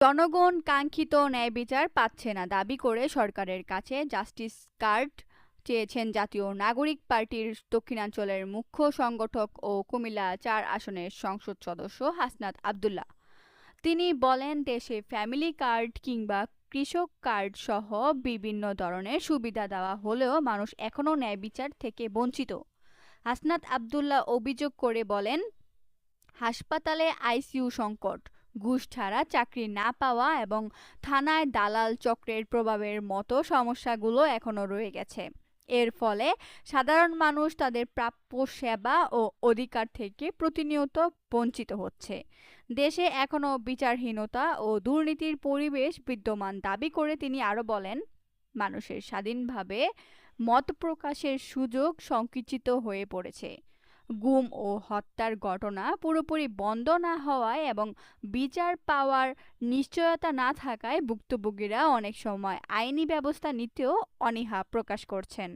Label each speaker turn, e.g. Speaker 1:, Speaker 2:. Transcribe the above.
Speaker 1: জনগণ কাঙ্ক্ষিত ন্যায় বিচার পাচ্ছে না দাবি করে সরকারের কাছে জাস্টিস কার্ড চেয়েছেন জাতীয় নাগরিক পার্টির দক্ষিণাঞ্চলের মুখ্য সংগঠক ও কুমিল্লা ৪ আসনের সংসদ সদস্য হাসনাত আবদুল্লাহ। তিনি বলেন, দেশে ফ্যামিলি কার্ড কিংবা কৃষক কার্ড সহ বিভিন্ন ধরনের সুবিধা দেওয়া হলেও মানুষ এখনো ন্যায় বিচার থেকে বঞ্চিত। হাসনাত আবদুল্লাহ অভিযোগ করে বলেন, হাসপাতালে আইসিইউ সংকট, ঘুষ ছাড়া চাকরি না পাওয়া এবং থানায় দালাল চক্রের প্রভাবের মতো সমস্যাগুলো এখনো রয়ে গেছে। এর ফলে সাধারণ মানুষ তাদের প্রাপ্য সেবা ও অধিকার থেকে প্রতিনিয়ত বঞ্চিত হচ্ছে। দেশে এখনো বিচারহীনতা ও দুর্নীতির পরিবেশ বিদ্যমান দাবি করে তিনি আরো বলেন, মানুষের স্বাধীনভাবে মত প্রকাশের সুযোগ সংকুচিত হয়ে পড়েছে। গুম ও হত্যার ঘটনা পুরোপুরি বন্ধ না হওয়ায় এবং বিচার পাওয়ার নিশ্চয়তা না থাকায় ভুক্তভোগীরা অনেক সময় আইনি ব্যবস্থা নিতেও অনীহা প্রকাশ করছেন।